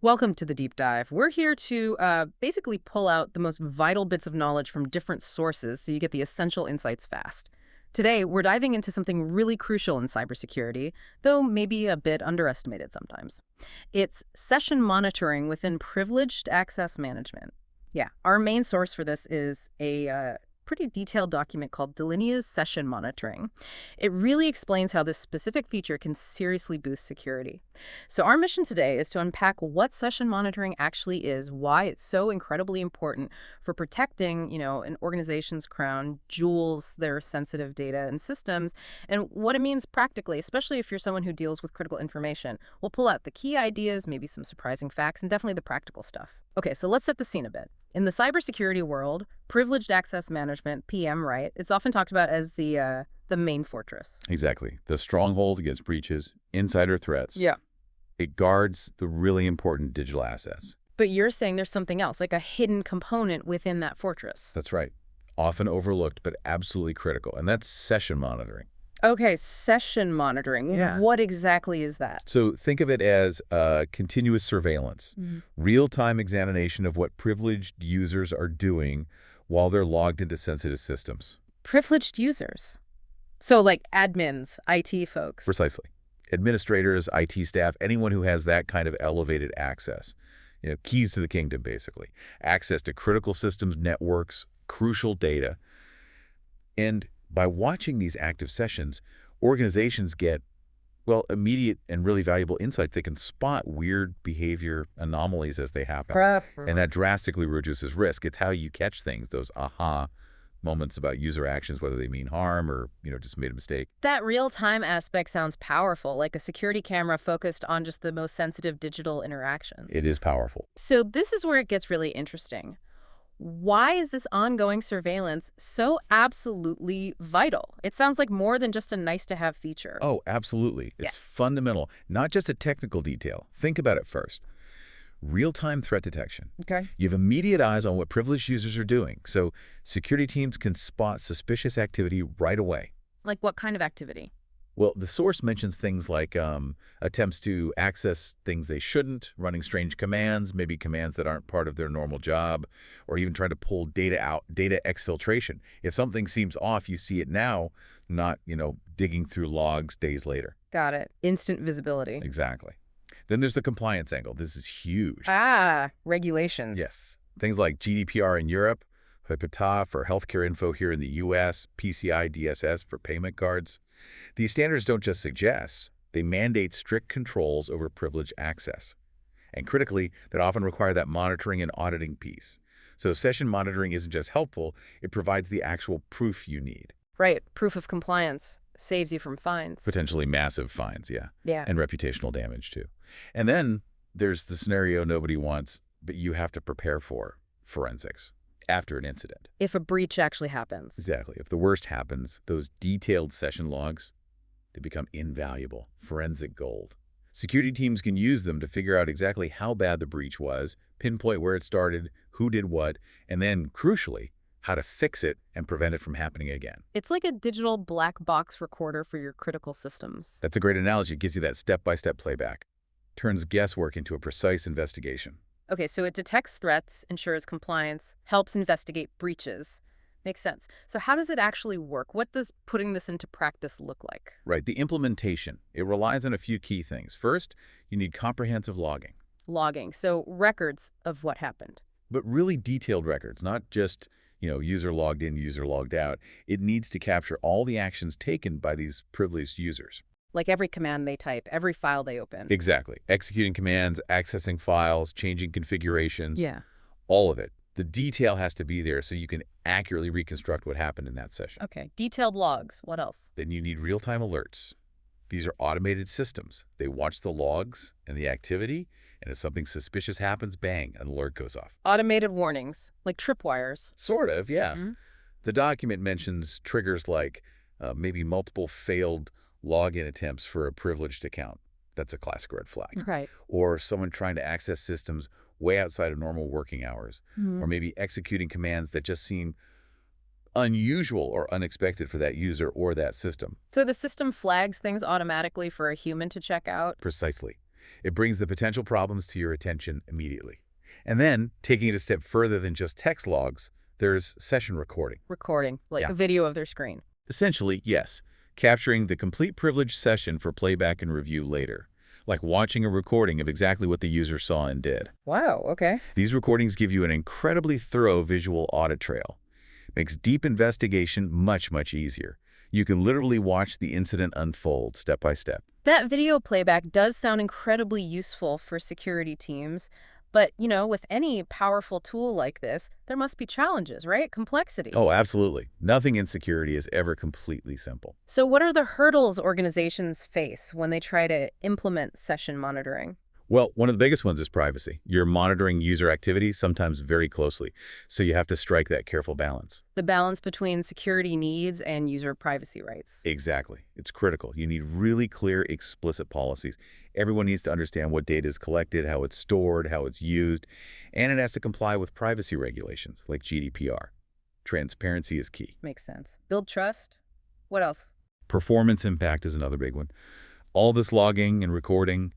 Welcome to the deep dive. We're here to basically pull out the most vital bits of knowledge from different sources so you get the essential insights fast. Today, we're diving into something really crucial in cybersecurity, though maybe a bit underestimated sometimes. It's session monitoring within privileged access management. Yeah, our main source for this is a pretty detailed document called Delinea's Session Monitoring. It really explains how this specific feature can seriously boost security. So our mission today is to unpack what session monitoring actually is, why it's so incredibly important for protecting, an organization's crown jewels, their sensitive data and systems, and what it means practically, especially if you're someone who deals with critical information. We'll pull out the key ideas, maybe some surprising facts, and definitely the practical stuff. Okay, so let's set the scene a bit. In the cybersecurity world, privileged access management, PM, right? It's often talked about as the main fortress. Exactly. The stronghold against breaches, insider threats. Yeah. It guards the really important digital assets. But you're saying there's something else, like a hidden component within that fortress. That's right. Often overlooked, but absolutely critical. And that's session monitoring. Okay, session monitoring. Yeah. What exactly is that? So think of it as continuous surveillance, real-time examination of what privileged users are doing while they're logged into sensitive systems. Privileged users. So like admins, IT folks. Precisely. Administrators, IT staff, anyone who has that kind of elevated access. Keys to the kingdom, basically. Access to critical systems, networks, crucial data. And by watching these active sessions, organizations get, immediate and really valuable insight. They can spot weird behavior anomalies as they happen. And that drastically reduces risk. It's how you catch things, those aha moments about user actions, whether they mean harm or, just made a mistake. That real-time aspect sounds powerful, like a security camera focused on just the most sensitive digital interactions. It is powerful. So this is where it gets really interesting. Why is this ongoing surveillance so absolutely vital? It sounds like more than just a nice-to-have feature. Oh, absolutely. It's fundamental, not just a technical detail. Think about it first. Real-time threat detection. Okay. You have immediate eyes on what privileged users are doing, so security teams can spot suspicious activity right away. Like what kind of activity? Well, the source mentions things like attempts to access things they shouldn't, running strange commands, maybe commands that aren't part of their normal job, or even trying to pull data out, data exfiltration. If something seems off, you see it now, not, digging through logs days later. Got it. Instant visibility. Exactly. Then there's the compliance angle. This is huge. Regulations. Yes. Things like GDPR in Europe, HIPAA for healthcare info here in the U.S., PCI DSS for payment cards. These standards don't just suggest, they mandate strict controls over privileged access. And critically, that often require that monitoring and auditing piece. So session monitoring isn't just helpful, it provides the actual proof you need. Right. Proof of compliance. Saves you from fines. Potentially massive fines, yeah. Yeah. And reputational damage, too. And then there's the scenario nobody wants, but you have to prepare for: forensics. After an incident. If a breach actually happens. Exactly. If the worst happens, those detailed session logs, they become invaluable, forensic gold. Security teams can use them to figure out exactly how bad the breach was, pinpoint where it started, who did what, and then, crucially, how to fix it and prevent it from happening again. It's like a digital black box recorder for your critical systems. That's a great analogy. It gives you that step-by-step playback. Turns guesswork into a precise investigation. Okay, so it detects threats, ensures compliance, helps investigate breaches. Makes sense. So how does it actually work? What does putting this into practice look like? Right. The implementation. It relies on a few key things. First, you need comprehensive logging. Logging. So records of what happened. But really detailed records, not just, user logged in, user logged out. It needs to capture all the actions taken by these privileged users. Like every command they type, every file they open. Exactly. Executing commands, accessing files, changing configurations. Yeah. All of it. The detail has to be there so you can accurately reconstruct what happened in that session. Okay. Detailed logs. What else? Then you need real-time alerts. These are automated systems. They watch the logs and the activity, and if something suspicious happens, bang, an alert goes off. Automated warnings, like tripwires. Sort of, yeah. The document mentions triggers like maybe multiple failed login attempts for a privileged account. That's a classic red flag. Right. Or someone trying to access systems way outside of normal working hours. Or maybe executing commands that just seem unusual or unexpected for that user or that system. So the system flags things automatically for a human to check out? Precisely. It brings the potential problems to your attention immediately. And then, taking it a step further than just text logs, there's session recording. Recording, like Yeah. a video of their screen. Essentially, yes, capturing the complete privileged session for playback and review later, like watching a recording of exactly what the user saw and did. Wow, okay. These recordings give you an incredibly thorough visual audit trail. Makes deep investigation much, much easier. You can literally watch the incident unfold step by step. That video playback does sound incredibly useful for security teams. But, with any powerful tool like this, there must be challenges, right? Complexity. Oh, absolutely. Nothing in security is ever completely simple. So what are the hurdles organizations face when they try to implement session monitoring? Well, one of the biggest ones is privacy. You're monitoring user activity, sometimes very closely, so you have to strike that careful balance. The balance between security needs and user privacy rights. Exactly. It's critical. You need really clear, explicit policies. Everyone needs to understand what data is collected, how it's stored, how it's used, and it has to comply with privacy regulations like GDPR. Transparency is key. Makes sense. Build trust. What else? Performance impact is another big one. All this logging and recording,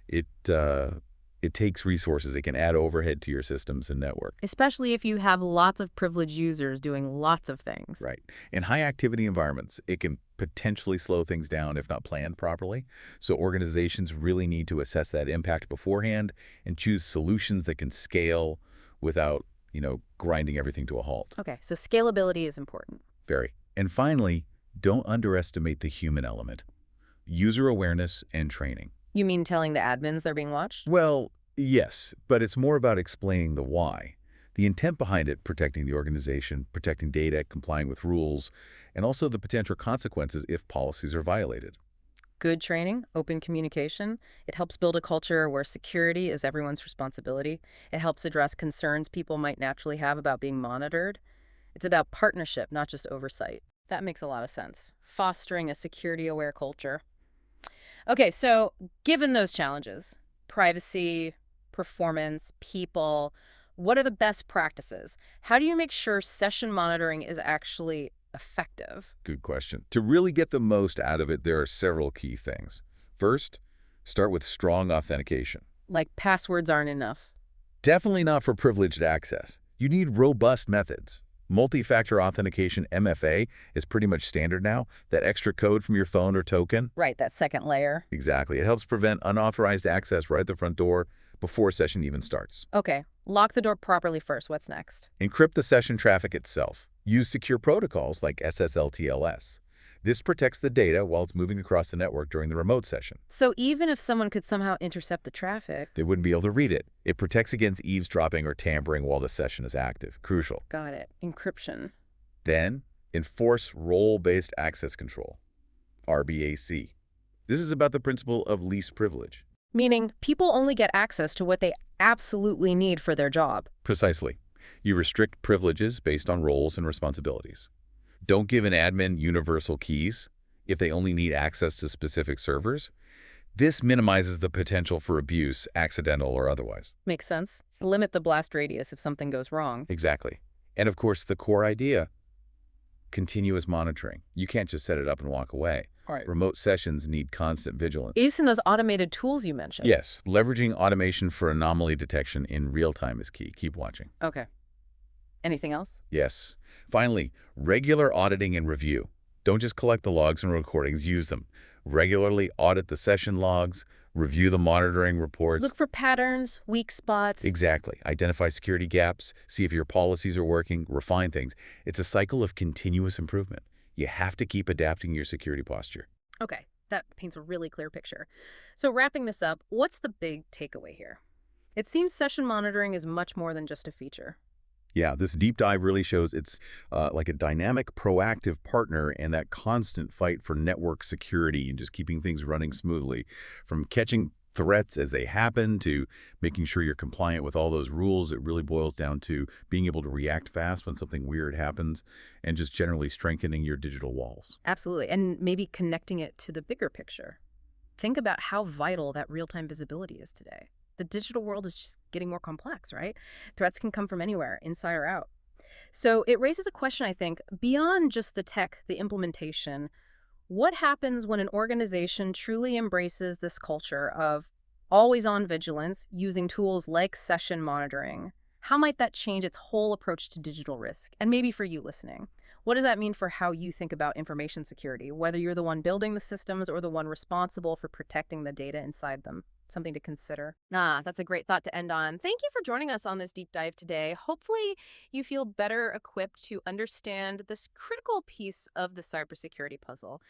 it takes resources. It can add overhead to your systems and network. Especially if you have lots of privileged users doing lots of things. Right. In high-activity environments, it can potentially slow things down if not planned properly. So organizations really need to assess that impact beforehand and choose solutions that can scale without, grinding everything to a halt. Okay, so scalability is important. Very. And finally, don't underestimate the human element. User awareness and training. You mean telling the admins they're being watched? Well, yes, but it's more about explaining the why. The intent behind it, protecting the organization, protecting data, complying with rules, and also the potential consequences if policies are violated. Good training, open communication. It helps build a culture where security is everyone's responsibility. It helps address concerns people might naturally have about being monitored. It's about partnership, not just oversight. That makes a lot of sense. Fostering a security-aware culture. Okay, so given those challenges, privacy, performance, people, what are the best practices? How do you make sure session monitoring is actually effective? Good question. To really get the most out of it, there are several key things. First, start with strong authentication. Like passwords aren't enough. Definitely not for privileged access. You need robust methods. Multi-factor authentication, MFA, is pretty much standard now. That extra code from your phone or token. Right, that second layer. Exactly. It helps prevent unauthorized access right at the front door before a session even starts. Okay, lock the door properly first. What's next? Encrypt the session traffic itself. Use secure protocols like SSL/TLS. This protects the data while it's moving across the network during the remote session. So even if someone could somehow intercept the traffic... They wouldn't be able to read it. It protects against eavesdropping or tampering while the session is active. Crucial. Got it. Encryption. Then, enforce role-based access control, RBAC. This is about the principle of least privilege. Meaning people only get access to what they absolutely need for their job. Precisely. You restrict privileges based on roles and responsibilities. Don't give an admin universal keys if they only need access to specific servers. This minimizes the potential for abuse, accidental or otherwise. Makes sense. Limit the blast radius if something goes wrong. Exactly. And of course, the core idea, continuous monitoring. You can't just set it up and walk away. Right. Remote sessions need constant vigilance. Isn't those automated tools you mentioned? Yes. Leveraging automation for anomaly detection in real time is key. Keep watching. Okay. Anything else? Yes. Finally, regular auditing and review. Don't just collect the logs and recordings, use them. Regularly audit the session logs, review the monitoring reports. Look for patterns, weak spots. Exactly. Identify security gaps, see if your policies are working, refine things. It's a cycle of continuous improvement. You have to keep adapting your security posture. Okay, that paints a really clear picture. So wrapping this up, what's the big takeaway here? It seems session monitoring is much more than just a feature. Yeah, this deep dive really shows it's like a dynamic, proactive partner and that constant fight for network security and just keeping things running smoothly. From catching threats as they happen to making sure you're compliant with all those rules, it really boils down to being able to react fast when something weird happens and just generally strengthening your digital walls. Absolutely, and maybe connecting it to the bigger picture. Think about how vital that real-time visibility is today. The digital world is just getting more complex, right? Threats can come from anywhere, inside or out. So it raises a question, I think, beyond just the tech, the implementation. What happens when an organization truly embraces this culture of always-on vigilance using tools like session monitoring. How might that change its whole approach to digital risk? And maybe for you listening, what does that mean for how you think about information security, whether you're the one building the systems or the one responsible for protecting the data inside them? Something to consider. That's a great thought to end on. Thank you for joining us on this deep dive today. Hopefully, you feel better equipped to understand this critical piece of the cybersecurity puzzle.